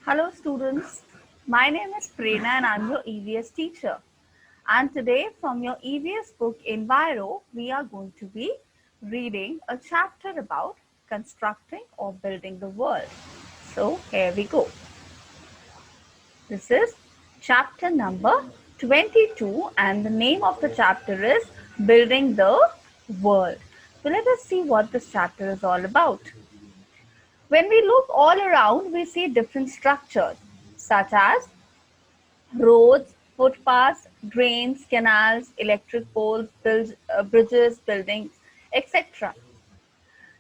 Hello students, my name is Prerna and I'm your EVS teacher. And today from your EVS book Enviro, we are going to be reading a chapter about constructing or building the world. So here we go. This is chapter number 22 and the name of the chapter is Building the World. So let us see what this chapter is all about. When we look all around, we see different structures such as roads, footpaths, drains, canals, electric poles, bridges, buildings, etc.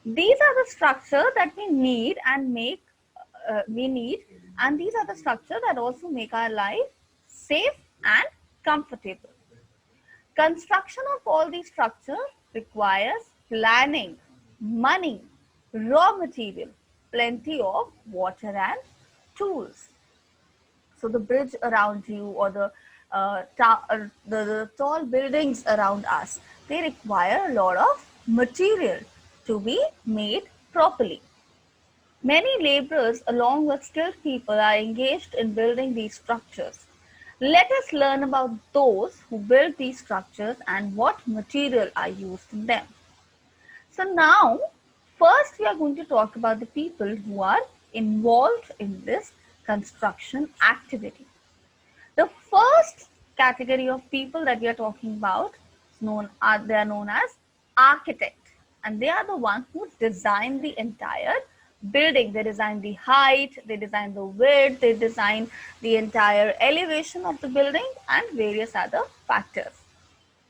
These are the structures that we need, and these are the structures that also make our life safe and comfortable. Construction of all these structures requires planning, money, raw material, plenty of water and tools. So the bridge around you or the tall buildings around us, they require a lot of material to be made properly. Many laborers along with skilled people are engaged in building these structures. Let us learn about those who build these structures and what material are used in them. So now, first we are going to talk about the people who are involved in this construction activity. The first category of people that we are talking about they are known as architect, and they are the ones who design the entire building. They design the height, they design the width, they design the entire elevation of the building and various other factors.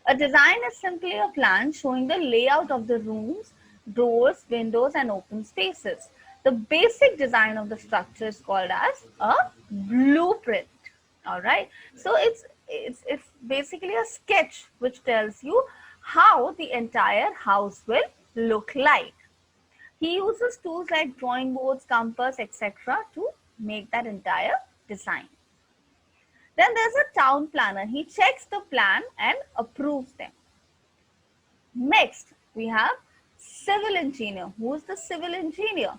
A design is simply a plan showing the layout of the rooms, doors, windows, and open spaces. The basic design of the structure is called as a blueprint. All right. So it's basically a sketch which tells you how the entire house will look like. He uses tools like drawing boards, compass, etc. to make that entire design. Then there's a town planner. He checks the plan and approves them. Next, we have civil engineer. Who is the civil engineer?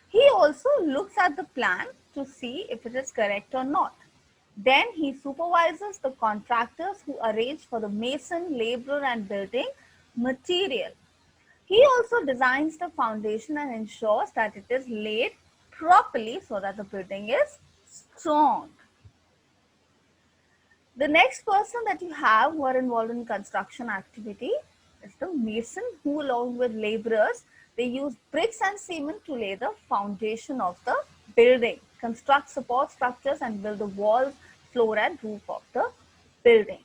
He also looks at the plan to see if it is correct or not. Then he supervises the contractors who arrange for the mason, laborer and building material. He also designs the foundation and ensures that it is laid properly so that the building is strong. The next person that you have who are involved in construction activity is the mason, who along with laborers, they use bricks and cement to lay the foundation of the building, construct support structures and build the walls, floor and roof of the building.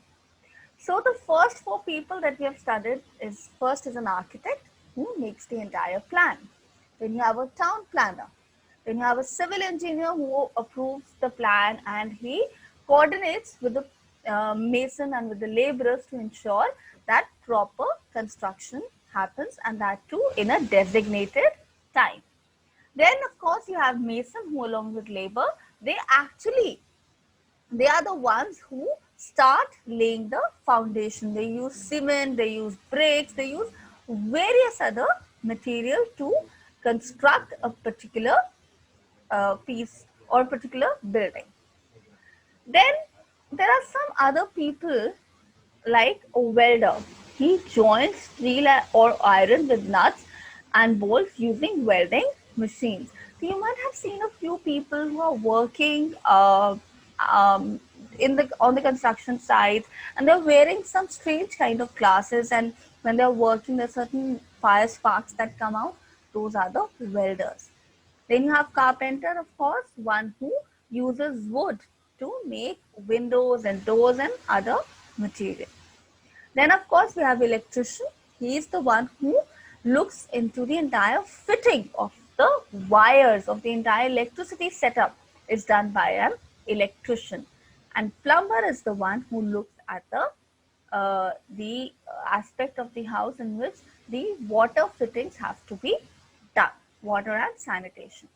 So the first four people that we have studied is first is an architect who makes the entire plan. Then you have a town planner. Then you have a civil engineer who approves the plan and he coordinates with the mason and with the laborers to ensure that proper construction happens, and that too in a designated time. Then of course you have mason who along with labor, they are the ones who start laying the foundation. They use cement, they use bricks, they use various other material to construct a particular piece or particular building. Then there are some other people like a welder. He joins steel or iron with nuts and bolts using welding machines. So you might have seen a few people who are working um, on the construction site, and they're wearing some strange kind of glasses, and when they're working, there's certain fire sparks that come out. Those are the welders. Then you have carpenter, of course, one who uses wood to make windows and doors and other material. Then of course we have electrician. He is the one who looks into the entire fitting of the wires of the entire electricity setup is done by an electrician. And plumber is the one who looks at the aspect of the house in which the water fittings have to be done, water and sanitation.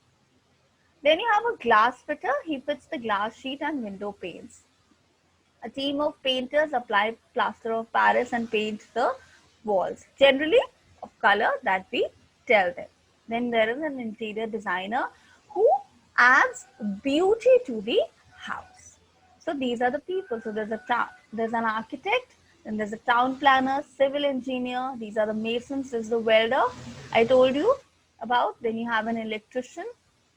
Then you have a glass fitter. He fits the glass sheet and window panes. A team of painters apply plaster of Paris and paint the walls, generally of color that we tell them. Then there is an interior designer who adds beauty to the house. So these are the people. So there's an architect, then there's a town planner, civil engineer. These are the masons. There's the welder I told you about. Then you have an electrician.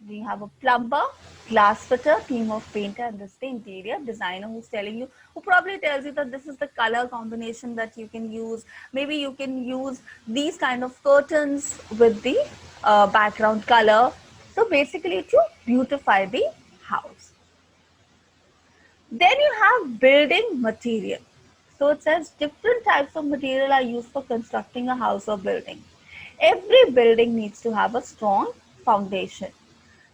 Then you have a plumber, glass fitter, team of painter, and this is the interior designer who's telling you, who probably tells you that this is the color combination that you can use. Maybe you can use these kind of curtains with the background color. So basically to beautify the house. Then you have building material. So it says different types of material are used for constructing a house or building. Every building needs to have a strong foundation.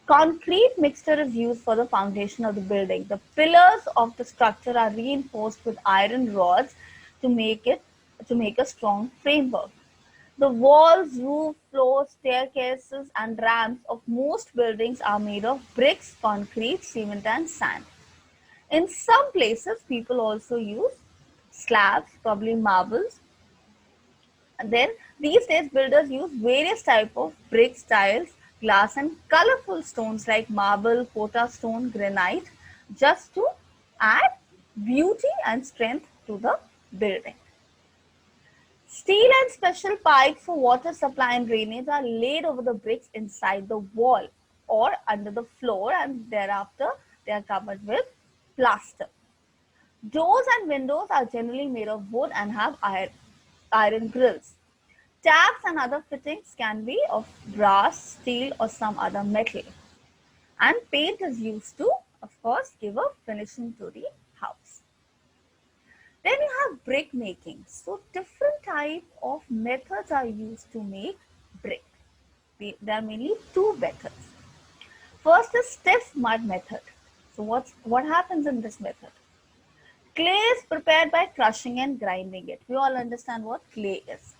Concrete mixture is used for the foundation of the building. The pillars of the structure are reinforced with iron rods to make a strong framework. The walls, roof, floors, staircases, and ramps of most buildings are made of bricks, concrete, cement, and sand. In some places, people also use slabs, probably marbles. And then these days, builders use various types of bricks, tiles, glass, and colorful stones like marble, pota stone, granite, just to add beauty and strength to the building. Steel and special pipes for water supply and drainage are laid over the bricks inside the wall or under the floor, and thereafter they are covered with plaster. Doors and windows are generally made of wood and have iron grills. Taps and other fittings can be of brass, steel, or some other metal. And paint is used to, of course, give a finishing to the house. Then you have brick making. So different type of methods are used to make brick. There are mainly two methods. First is stiff mud method. So what happens in this method? Clay is prepared by crushing and grinding it. We all understand what clay is.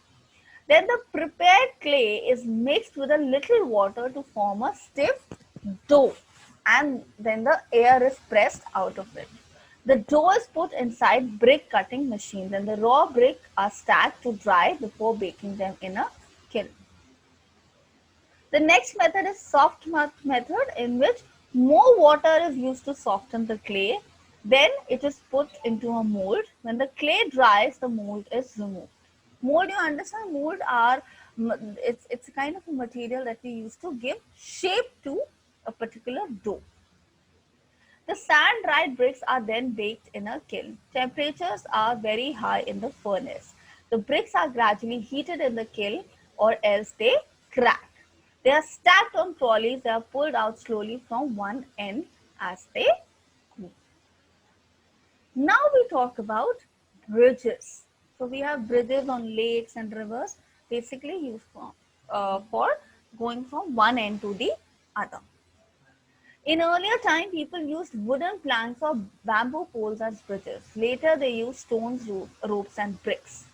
Then the prepared clay is mixed with a little water to form a stiff dough, and then the air is pressed out of it. The dough is put inside brick cutting machines, and the raw bricks are stacked to dry before baking them in a kiln. The next method is soft mud method, in which more water is used to soften the clay. Then it is put into a mold. When the clay dries, the mold is removed. Mold, you understand, mold are, it's a kind of a material that we use to give shape to a particular dough. The sand-dried bricks are then baked in a kiln. Temperatures are very high in the furnace. The bricks are gradually heated in the kiln, or else they crack. They are stacked on trolleys. They are pulled out slowly from one end as they cool. Now we talk about bridges. So we have bridges on lakes and rivers, basically used for going from one end to the other. In earlier time, people used wooden planks or bamboo poles as bridges. Later, they used stones, ropes, and bricks.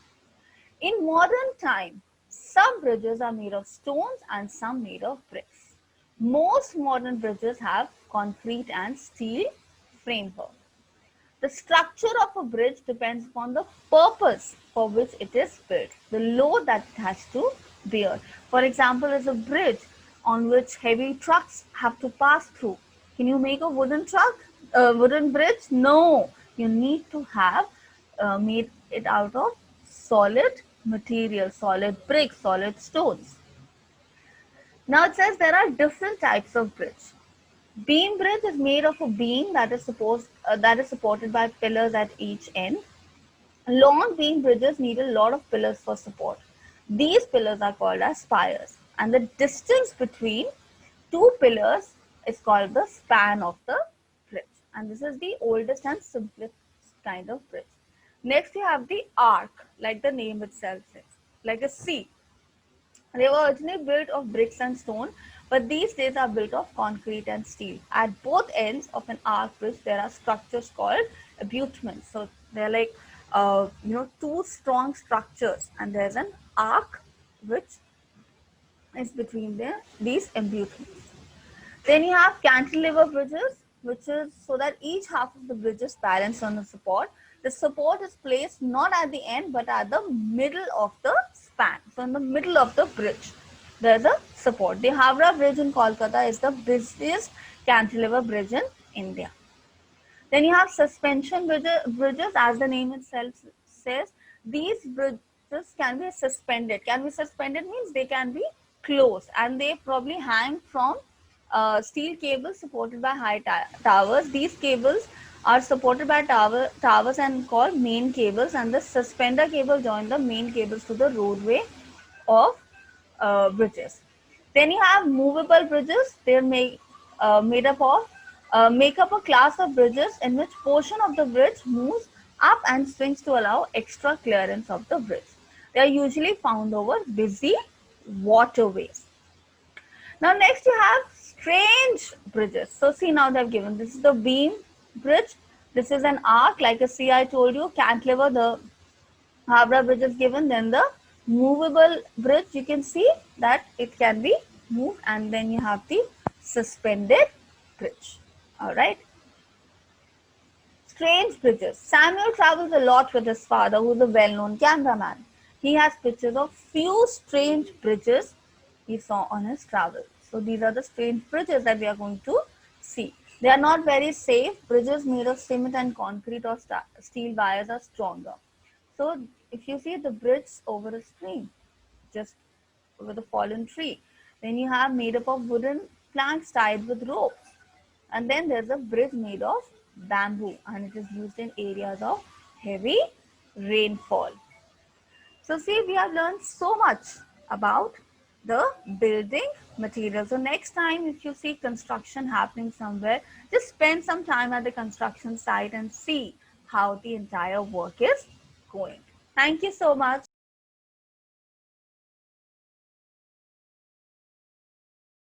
In modern time, some bridges are made of stones and some made of bricks. Most modern bridges have concrete and steel framework. The structure of a bridge depends upon the purpose for which it is built, the load that it has to bear. For example, is a bridge on which heavy trucks have to pass through. Can you make a wooden bridge? No, you need to have made it out of solid material, solid bricks, solid stones. Now it says there are different types of bridge. Beam bridge is made of a beam that is supported by pillars at each end. Long beam bridges need a lot of pillars for support. These pillars are called as spires, and the distance between two pillars is called the span of the bridge. And this is the oldest and simplest kind of bridge. Next, you have the arc, like the name itself says, like a C. They were originally built of bricks and stone, but these days are built of concrete and steel. At both ends of an arc bridge, there are structures called abutments. So they're like, two strong structures, and there's an arc which is between these abutments. Then you have cantilever bridges, which is so that each half of the bridge is balanced on a support. The support is placed not at the end, but at the middle of the span. So in the middle of the bridge, there's a support. The Howrah Bridge in Kolkata is the busiest cantilever bridge in India. Then you have suspension bridges, as the name itself says. These bridges can be suspended. Can be suspended means they can be closed, and they probably hang from steel cables supported by high towers. These cables are supported by towers and called main cables, and the suspender cable join the main cables to the roadway of bridges. Then you have movable bridges. They're made up of make up a class of bridges in which portion of the bridge moves up and swings to allow extra clearance of the bridge. They are usually found over busy waterways. Now next you have strange bridges. So see, now they've given, this is the beam bridge. This is an arc, like a sea I told you, cantilever, the Howrah bridge is given. Then the movable bridge, you can see that it can be moved, and then you have the suspended bridge. All right. Strange bridges. Samuel travels a lot with his father, who is a well-known cameraman. He has pictures of few strange bridges he saw on his travels. So these are the strange bridges that we are going to see. They are not very safe. Bridges made of cement and concrete or steel wires are stronger. So if you see the bridge over a stream, just over the fallen tree, then you have made up of wooden planks tied with ropes. And then there's a bridge made of bamboo, and it is used in areas of heavy rainfall. So see, we have learned so much about the building materials. So next time if you see construction happening somewhere, just spend some time at the construction site and see how the entire work is going. Thank you so much.